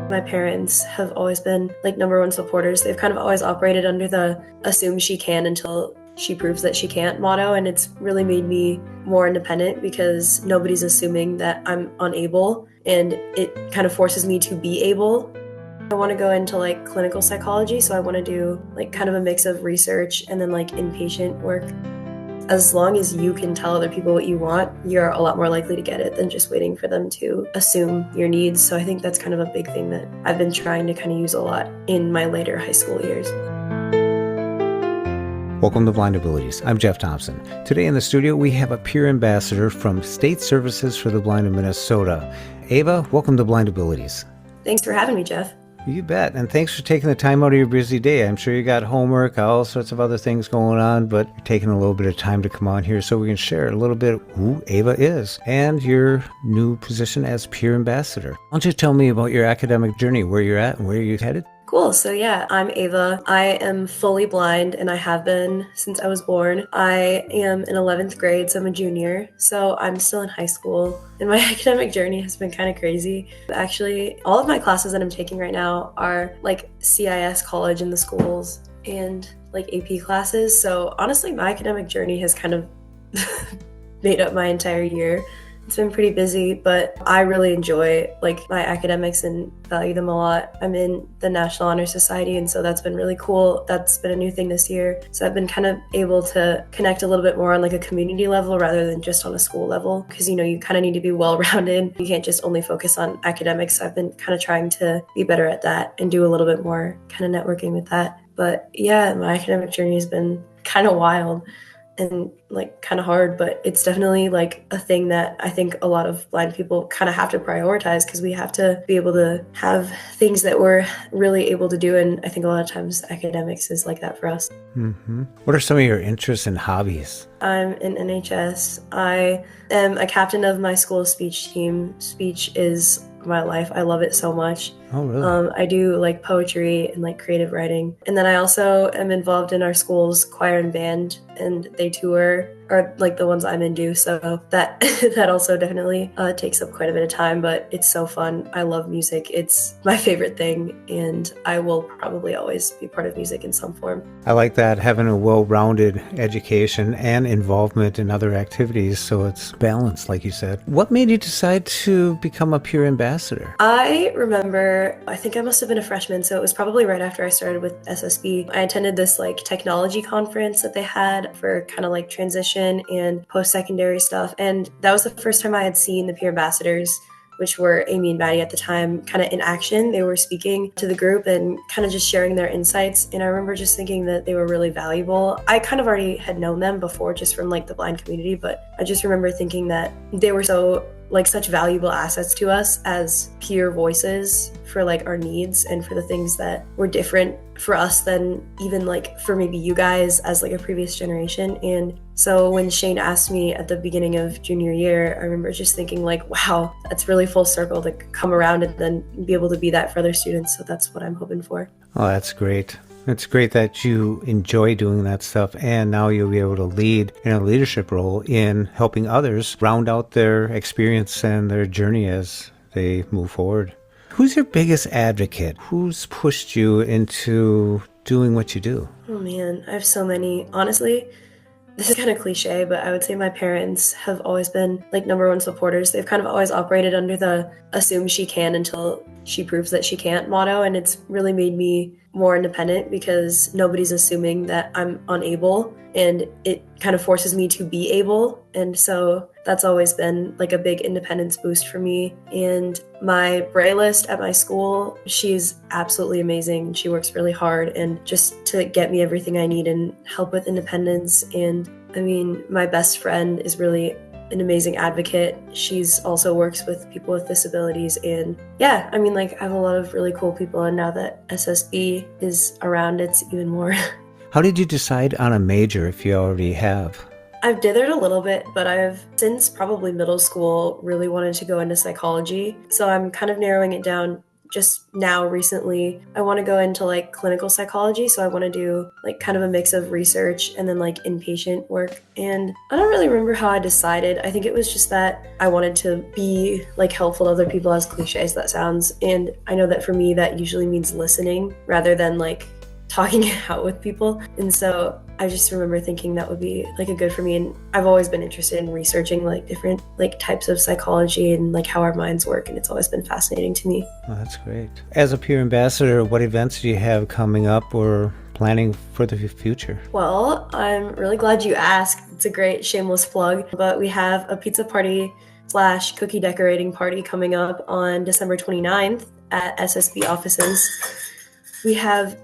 My parents have always been like number one supporters. They've kind of always operated under the assume she can until she proves that she can't motto, and it's really made me more independent because nobody's assuming that I'm unable, and it kind of forces me to be able. I want to go into like clinical psychology, so I want to do like kind of a mix of research and then like inpatient work. As long as you can tell other people what you want, you're a lot more likely to get it than just waiting for them to assume your needs. So I think that's kind of a big thing that I've been trying to kind of use a lot in my later high school years. Welcome to Blind Abilities. I'm Jeff Thompson. Today in the studio, we have a peer ambassador from State Services for the Blind in Minnesota. Ava, welcome to Blind Abilities. Thanks for having me, Jeff. You bet. And thanks for taking the time out of your busy day. I'm sure you got homework, all sorts of other things going on, but you're taking a little bit of time to come on here so we can share a little bit who Ava is and your new position as peer ambassador. Why don't you tell me about your academic journey, where you're at and where you're headed? Cool. So yeah, I'm Ava. I am fully blind and I have been since I was born. I am in 11th grade, so I'm a junior. So I'm still in high school and my academic journey has been kind of crazy. Actually, all of my classes that I'm taking right now are like CIS college in the schools and like AP classes. So honestly, my academic journey has kind of made up my entire year. It's been pretty busy, but I really enjoy like my academics and value them a lot. I'm in the National Honor Society, and so that's been really cool. That's been a new thing this year. So I've been kind of able to connect a little bit more on like a community level rather than just on a school level, because you kind of need to be well-rounded. You can't just only focus on academics. So I've been kind of trying to be better at that and do a little bit more kind of networking with that. But yeah, my academic journey has been kind of wild and like kind of hard, but it's definitely like a thing that I think a lot of blind people kind of have to prioritize, because we have to be able to have things that we're really able to do. And I think a lot of times academics is like that for us. Mm-hmm. What are some of your interests and hobbies? I'm in NHS. I am a captain of my school's speech team. Speech is my life. I love it so much. Oh, really? I do like poetry and like creative writing. And then I also am involved in our school's choir and band, and they tour, or like the ones I'm into. So that that also definitely takes up quite a bit of time, but it's so fun. I love music. It's my favorite thing, and I will probably always be part of music in some form. I like that, having a well-rounded education and involvement in other activities, so it's balanced, like you said. What made you decide to become a peer ambassador? I remember, I think I must have been a freshman, so it was probably right after I started with SSB. I attended this like technology conference that they had for kind of like transition and post-secondary stuff, and that was the first time I had seen the peer ambassadors, which were Amy and Maddie at the time, kind of in action. They were speaking to the group and kind of just sharing their insights. And I remember just thinking that they were really valuable. I kind of already had known them before just from like the blind community, but I just remember thinking that they were such valuable assets to us as peer voices for like our needs and for the things that were different for us than even like for maybe you guys as like a previous generation. And so when Shane asked me at the beginning of junior year, I remember just thinking like, wow, that's really full circle to come around and then be able to be that for other students. So that's what I'm hoping for. Oh, that's great. It's great that you enjoy doing that stuff, and now you'll be able to lead in a leadership role in helping others round out their experience and their journey as they move forward. Who's your biggest advocate? Who's pushed you into doing what you do? Oh man, I have so many. Honestly, this is kind of cliche, but I would say my parents have always been like number one supporters. They've kind of always operated under the assume she can until she proves that she can't motto, and it's really made me more independent because nobody's assuming that I'm unable, and it kind of forces me to be able. And so that's always been like a big independence boost for me. And my brailleist at my school, she's absolutely amazing. She works really hard and just to get me everything I need and help with independence. And I mean, my best friend is really an amazing advocate. She's also works with people with disabilities. And yeah, I mean, like I have a lot of really cool people. And now that SSB is around, it's even more. How did you decide on a major if you already have? I've dithered a little bit, but I've since probably middle school really wanted to go into psychology. So I'm kind of narrowing it down just now recently, I want to go into like clinical psychology. So I want to do like kind of a mix of research and then like inpatient work. And I don't really remember how I decided. I think it was just that I wanted to be like helpful to other people, as cliche as that sounds. And I know that for me, that usually means listening rather than like talking it out with people. And so I just remember thinking that would be like a good for me. And I've always been interested in researching like different like types of psychology and like how our minds work. And it's always been fascinating to me. Oh, that's great. As a peer ambassador, what events do you have coming up or planning for the future? Well, I'm really glad you asked. It's a great shameless plug, but we have a pizza party / cookie decorating party coming up on December 29th at SSB offices. We have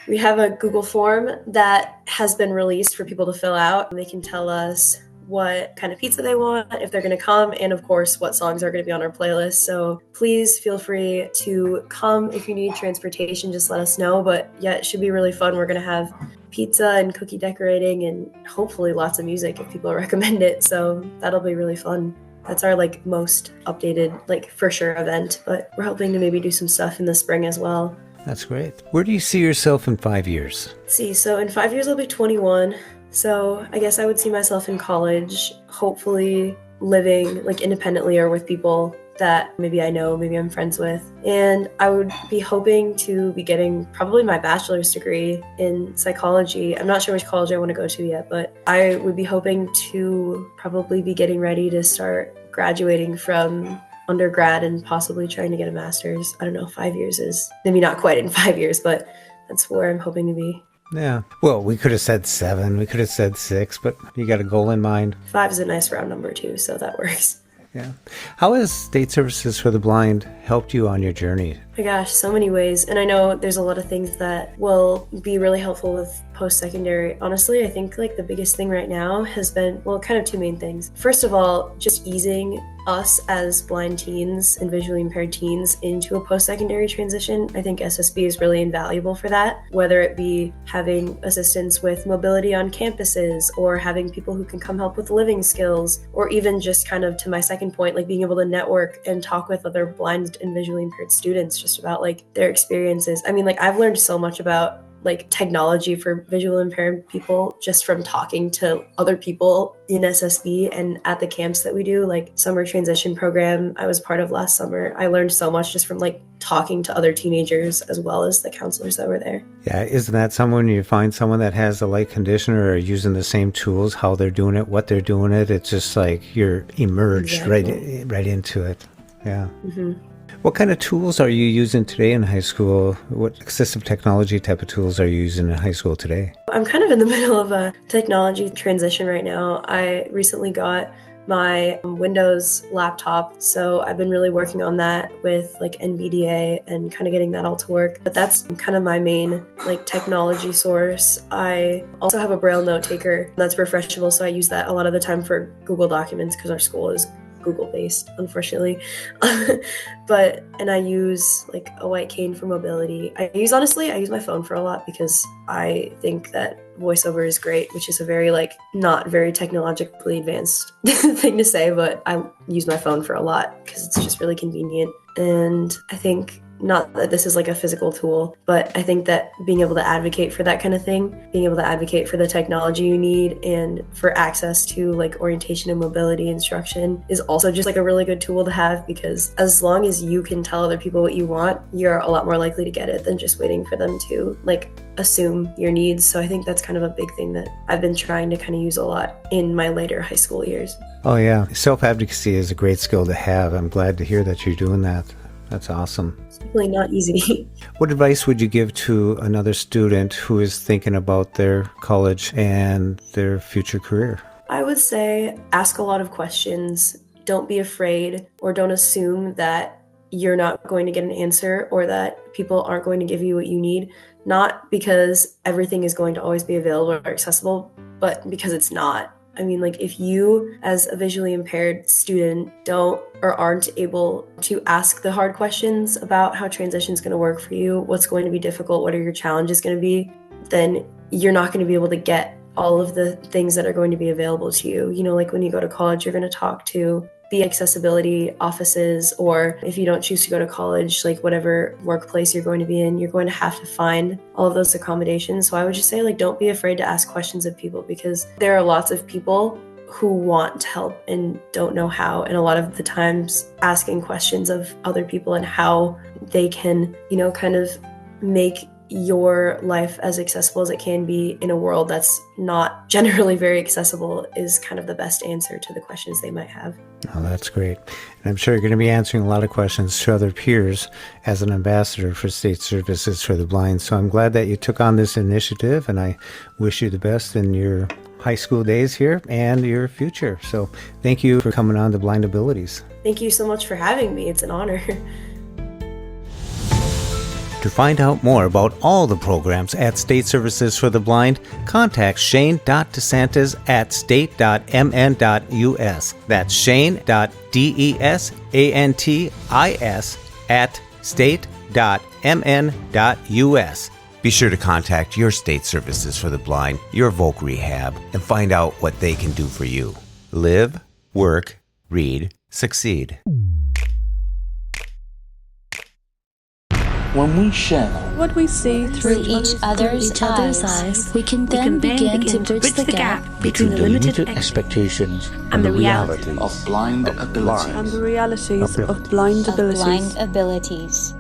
we have a Google form that has been released for people to fill out. They can tell us what kind of pizza they want, if they're going to come, and of course, what songs are going to be on our playlist. So please feel free to come. If you need transportation, just let us know. But yeah, it should be really fun. We're going to have pizza and cookie decorating and hopefully lots of music if people recommend it. So that'll be really fun. That's our like most updated, like for sure event, but we're hoping to maybe do some stuff in the spring as well. That's great. Where do you see yourself in 5 years? Let's see, so in 5 years I'll be 21. So I guess I would see myself in college, hopefully living like independently or with people that maybe I know, maybe I'm friends with. And I would be hoping to be getting probably my bachelor's degree in psychology. I'm not sure which college I want to go to yet, but I would be hoping to probably be getting ready to start graduating from undergrad and possibly trying to get a master's. I don't know, 5 years is maybe not quite in 5 years, but that's where I'm hoping to be. Yeah. Well, we could have said 7, we could have said 6, but you got a goal in mind. 5 is a nice round number too, so that works. Yeah. How has State Services for the Blind helped you on your journey? My gosh, so many ways. And I know there's a lot of things that will be really helpful with post-secondary. Honestly, I think like the biggest thing right now has been, well, kind of two main things. First of all, just easing us as blind teens and visually impaired teens into a post-secondary transition. I think SSB is really invaluable for that, whether it be having assistance with mobility on campuses or having people who can come help with living skills, or even just kind of to my second point, like being able to network and talk with other blind and visually impaired students just about like their experiences. I mean, like I've learned so much about like technology for visually impaired people just from talking to other people in SSB and at the camps that we do, like summer transition program I was part of last summer. I learned so much just from like talking to other teenagers as well as the counselors that were there. Yeah, isn't that someone you find someone that has a like condition or are using the same tools, how they're doing it, what they're doing it, it's just like you're immersed right into it. Yeah. Mm-hmm. What kind of tools are you using today in high school? What assistive technology type of tools are you using in high school today? I'm kind of in the middle of a technology transition right now. I recently got my Windows laptop, so I've been really working on that with like NVDA and kind of getting that all to work. But that's kind of my main like technology source. I also have a braille note taker that's refreshable, so I use that a lot of the time for Google Documents because our school is Google based, unfortunately. And I use like a white cane for mobility. I use my phone for a lot because I think that VoiceOver is great, which is a very like not very technologically advanced thing to say, but I use my phone for a lot because it's just really convenient. And I think not that this is like a physical tool, but I think that being able to advocate for that kind of thing, being able to advocate for the technology you need and for access to like orientation and mobility instruction is also just like a really good tool to have, because as long as you can tell other people what you want, you're a lot more likely to get it than just waiting for them to like assume your needs. So I think that's kind of a big thing that I've been trying to kind of use a lot in my later high school years. Oh yeah, self-advocacy is a great skill to have. I'm glad to hear that you're doing that. That's awesome. It's definitely not easy. What advice would you give to another student who is thinking about their college and their future career? I would say ask a lot of questions. Don't be afraid or don't assume that you're not going to get an answer or that people aren't going to give you what you need. Not because everything is going to always be available or accessible, but because it's not. I mean, like if you as a visually impaired student don't or aren't able to ask the hard questions about how transition is going to work for you, what's going to be difficult, what are your challenges going to be, then you're not going to be able to get all of the things that are going to be available to you. You know, like when you go to college, you're going to talk to be accessibility offices, or if you don't choose to go to college, like whatever workplace you're going to be in, you're going to have to find all of those accommodations. So I would just say, like, don't be afraid to ask questions of people, because there are lots of people who want to help and don't know how. And a lot of the times asking questions of other people and how they can, kind of make your life as accessible as it can be in a world that's not generally very accessible is kind of the best answer to the questions they might have. Oh, that's great. And I'm sure you're going to be answering a lot of questions to other peers as an ambassador for State Services for the Blind. So I'm glad that you took on this initiative, and I wish you the best in your high school days here and your future. So thank you for coming on to Blind Abilities. Thank you so much for having me. It's an honor. To find out more about all the programs at State Services for the Blind, contact Shane.DeSantis at state.mn.us. That's Shane.DeSantis at state.mn.us. Be sure to contact your State Services for the Blind, your Voc Rehab, and find out what they can do for you. Live, work, read, succeed. When we share what we see through each other's eyes, we can then begin to bridge the gap between the limited expectations and the realities of blind abilities.